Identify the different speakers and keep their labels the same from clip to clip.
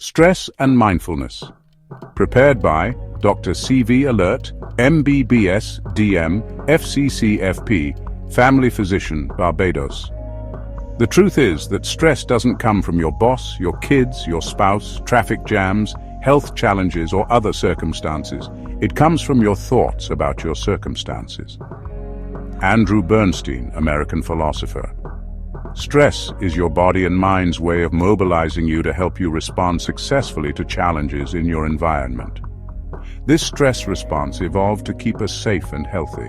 Speaker 1: Stress and Mindfulness. Prepared by Dr. C.V. Alert, MBBS, DM, FCCFP, Family Physician, Barbados. The truth is that stress doesn't come from your boss, your kids, your spouse, traffic jams, health challenges, or other circumstances. It comes from your thoughts about your circumstances. Andrew Bernstein, American philosopher. Stress is your body and mind's way of mobilizing you to help you respond successfully to challenges in your environment. This stress response evolved to keep us safe and healthy.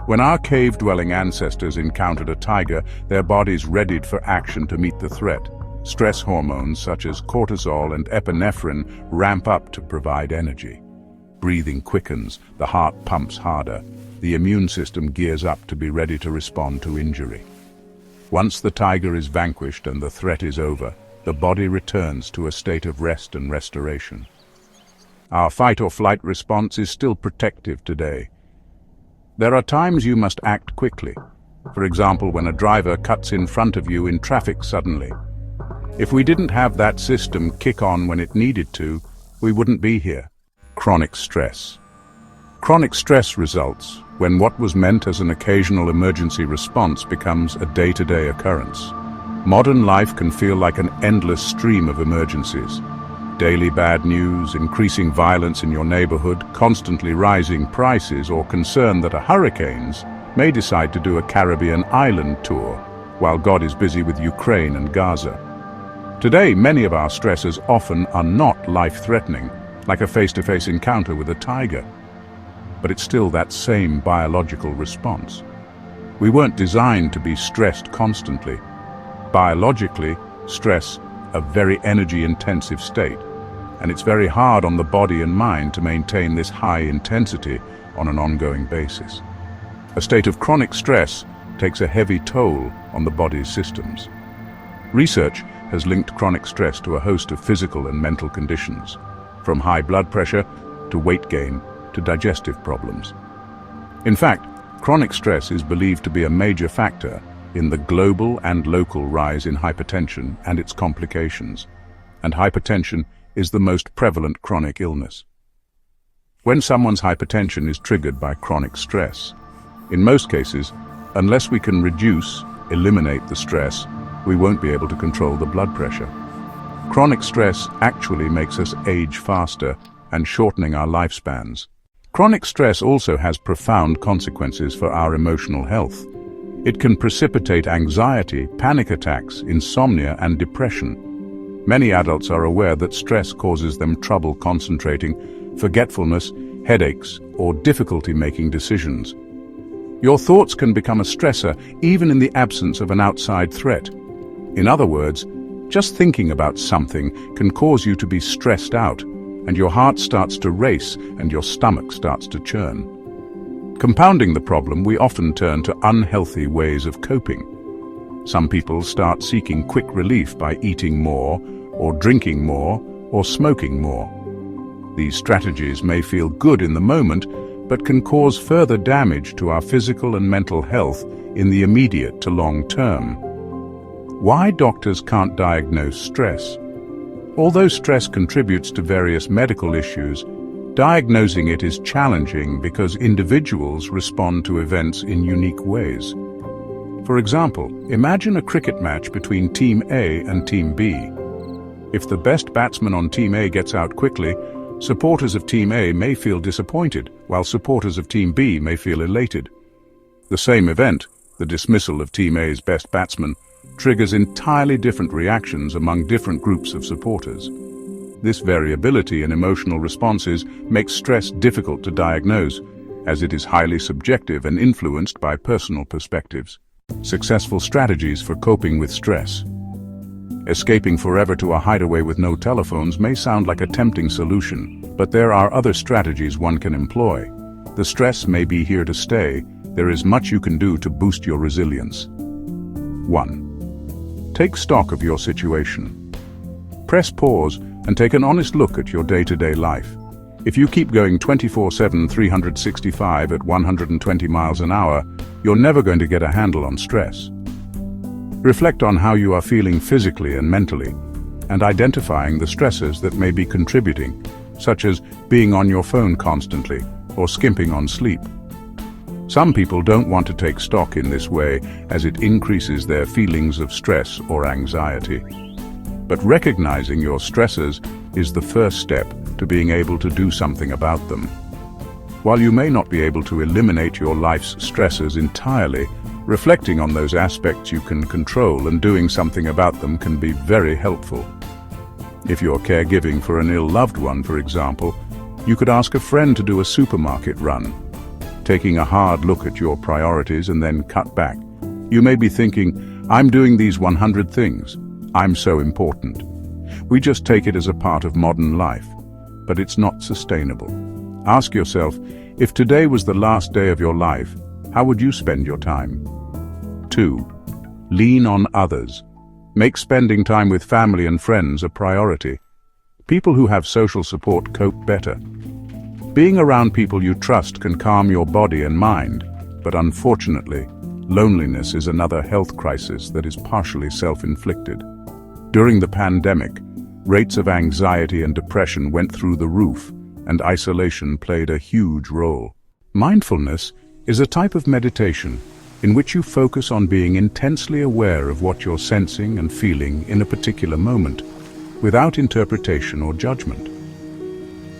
Speaker 1: When our cave-dwelling ancestors encountered a tiger, their bodies readied for action to meet the threat. Stress hormones such as cortisol and epinephrine ramp up to provide energy. Breathing quickens, the heart pumps harder. The immune system gears up to be ready to respond to injury. Once the tiger is vanquished and the threat is over, the body returns to a state of rest and restoration. Our fight-or-flight response is still protective today. There are times you must act quickly. For example, when a driver cuts in front of you in traffic suddenly. If we didn't have that system kick on when it needed to, we wouldn't be here. Chronic stress. Chronic stress results when what was meant as an occasional emergency response becomes a day-to-day occurrence. Modern life can feel like an endless stream of emergencies. Daily bad news, increasing violence in your neighborhood, constantly rising prices, or concern that a hurricanes may decide to do a Caribbean island tour while God is busy with Ukraine and Gaza. Today, many of our stressors often are not life-threatening, like a face-to-face encounter with a tiger. But it's still that same biological response. We weren't designed to be stressed constantly. Biologically, stress a very energy-intensive state, and it's very hard on the body and mind to maintain this high intensity on an ongoing basis. A state of chronic stress takes a heavy toll on the body's systems. Research has linked chronic stress to a host of physical and mental conditions, from high blood pressure to weight gain to digestive problems. In fact, chronic stress is believed to be a major factor in the global and local rise in hypertension and its complications, and hypertension is the most prevalent chronic illness. When someone's hypertension is triggered by chronic stress, in most cases, unless we can eliminate the stress, we won't be able to control the blood pressure. Chronic stress actually makes us age faster and shortening our lifespans. Chronic stress also has profound consequences for our emotional health. It can precipitate anxiety, panic attacks, insomnia, and depression. Many adults are aware that stress causes them trouble concentrating, forgetfulness, headaches, or difficulty making decisions. Your thoughts can become a stressor even in the absence of an outside threat. In other words, just thinking about something can cause you to be stressed out, and your heart starts to race and your stomach starts to churn. Compounding the problem, we often turn to unhealthy ways of coping. Some people start seeking quick relief by eating more, or drinking more, or smoking more. These strategies may feel good in the moment, but can cause further damage to our physical and mental health in the immediate to long term. Why doctors can't diagnose stress? Although stress contributes to various medical issues, diagnosing it is challenging because individuals respond to events in unique ways. For example, imagine a cricket match between Team A and Team B. If the best batsman on Team A gets out quickly, supporters of Team A may feel disappointed, while supporters of Team B may feel elated. The same event, the dismissal of Team A's best batsman, triggers entirely different reactions among different groups of supporters. This variability in emotional responses makes stress difficult to diagnose, as it is highly subjective and influenced by personal perspectives. Successful strategies for coping with stress. Escaping forever to a hideaway with no telephones may sound like a tempting solution, but there are other strategies one can employ. The stress may be here to stay. There is much you can do to boost your resilience. 1. Take stock of your situation. Press pause and take an honest look at your day-to-day life. If you keep going 24/7, 365 at 120 miles an hour, you're never going to get a handle on stress. Reflect on how you are feeling physically and mentally. and identifying the stressors that may be contributing, such as being on your phone constantly or skimping on sleep. Some people don't want to take stock in this way as it increases their feelings of stress or anxiety. But recognizing your stressors is the first step to being able to do something about them. While you may not be able to eliminate your life's stressors entirely, reflecting on those aspects you can control and doing something about them can be very helpful. If you're caregiving for an ill loved one, for example, you could ask a friend to do a supermarket run. Taking a hard look at your priorities and then cut back. You may be thinking, I'm doing these 100 things. I'm so important. We just take it as a part of modern life, but it's not sustainable. Ask yourself, if today was the last day of your life, how would you spend your time? 2. Lean on others. Make spending time with family and friends a priority. People who have social support cope better. Being around people you trust can calm your body and mind, but unfortunately, loneliness is another health crisis that is partially self-inflicted. During the pandemic, rates of anxiety and depression went through the roof, and isolation played a huge role. Mindfulness is a type of meditation in which you focus on being intensely aware of what you're sensing and feeling in a particular moment, without interpretation or judgment.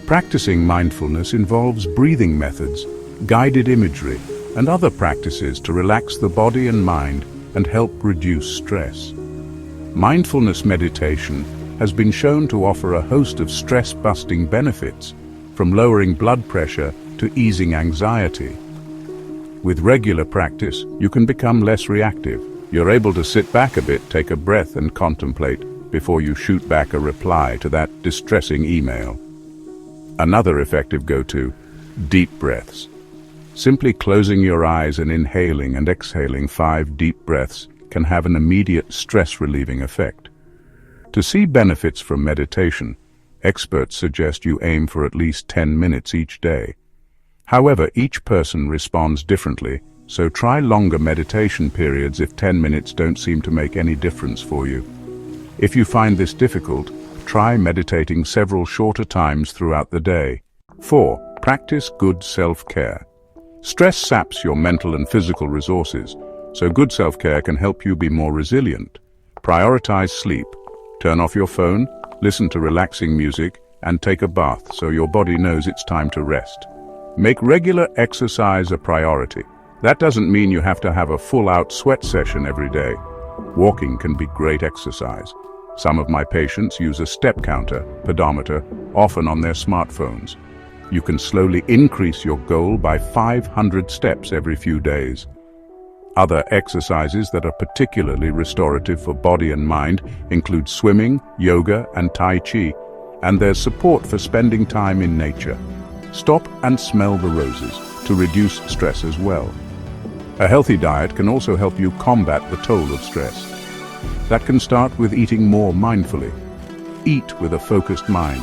Speaker 1: Practicing mindfulness involves breathing methods, guided imagery, and other practices to relax the body and mind and help reduce stress. Mindfulness meditation has been shown to offer a host of stress-busting benefits, from lowering blood pressure to easing anxiety. With regular practice, you can become less reactive. You're able to sit back a bit, take a breath, and contemplate before you shoot back a reply to that distressing email. Another effective go-to, deep breaths. Simply closing your eyes and inhaling and exhaling 5 deep breaths can have an immediate stress-relieving effect. To see benefits from meditation, experts suggest you aim for at least 10 minutes each day. However, each person responds differently, so try longer meditation periods if 10 minutes don't seem to make any difference for you. If you find this difficult, try meditating several shorter times throughout the day. 4. Practice good self-care. Stress saps your mental and physical resources, so good self-care can help you be more resilient. Prioritize sleep. Turn off your phone, listen to relaxing music, and take a bath so your body knows it's time to rest. Make regular exercise a priority. That doesn't mean you have to have a full-out sweat session every day. Walking can be great exercise. Some of my patients use a step counter, pedometer, often on their smartphones. You can slowly increase your goal by 500 steps every few days. Other exercises that are particularly restorative for body and mind include swimming, yoga, and Tai Chi, and there's support for spending time in nature. Stop and smell the roses to reduce stress as well. A healthy diet can also help you combat the toll of stress. That can start with eating more mindfully. Eat with a focused mind.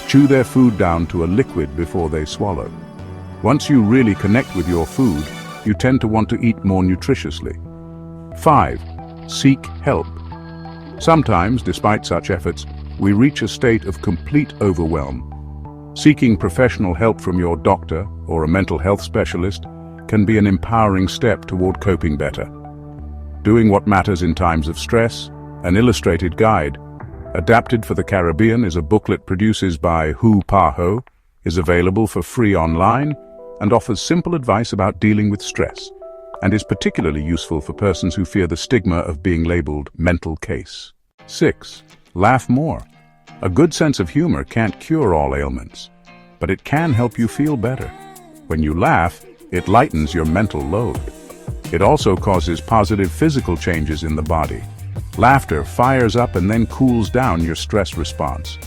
Speaker 1: Chew their food down to a liquid before they swallow. Once you really connect with your food, you tend to want to eat more nutritiously. 5. Seek help. Sometimes, despite such efforts, we reach a state of complete overwhelm. Seeking professional help from your doctor or a mental health specialist can be an empowering step toward coping better. Doing What Matters in Times of Stress, an illustrated guide, adapted for the Caribbean, is a booklet produced by Hu Paho, is available for free online, and offers simple advice about dealing with stress, and is particularly useful for persons who fear the stigma of being labeled mental case. 6. Laugh more. A good sense of humor can't cure all ailments, but it can help you feel better. When you laugh, it lightens your mental load. It also causes positive physical changes in the body. Laughter fires up and then cools down your stress response.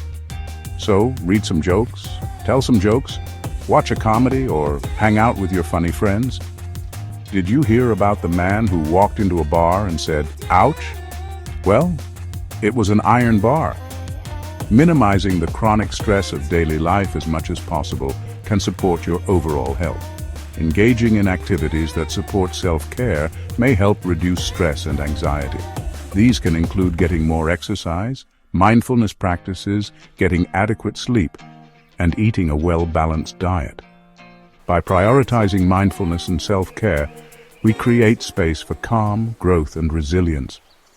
Speaker 1: So, read some jokes, tell some jokes, watch a comedy, or hang out with your funny friends. Did you hear about the man who walked into a bar and said, "Ouch"? Well, it was an iron bar. Minimizing the chronic stress of daily life as much as possible can support your overall health. Engaging in activities that support self-care may help reduce stress and anxiety. These can include getting more exercise, mindfulness practices, getting adequate sleep, and eating a well-balanced diet. By prioritizing mindfulness and self-care, we create space for calm, growth, and resilience,